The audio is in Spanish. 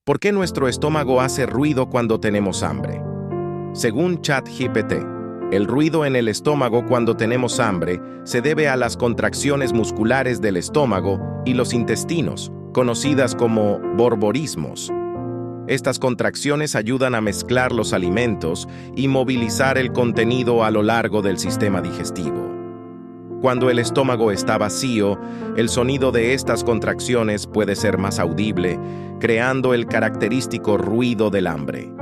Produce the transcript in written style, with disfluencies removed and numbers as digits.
¿Por qué nuestro estómago hace ruido cuando tenemos hambre? Según ChatGPT, el ruido en el estómago cuando tenemos hambre se debe a las contracciones musculares del estómago y los intestinos, conocidas como borborismos. Estas contracciones ayudan a mezclar los alimentos y movilizar el contenido a lo largo del sistema digestivo. Cuando el estómago está vacío, el sonido de estas contracciones puede ser más audible, creando el característico ruido del hambre.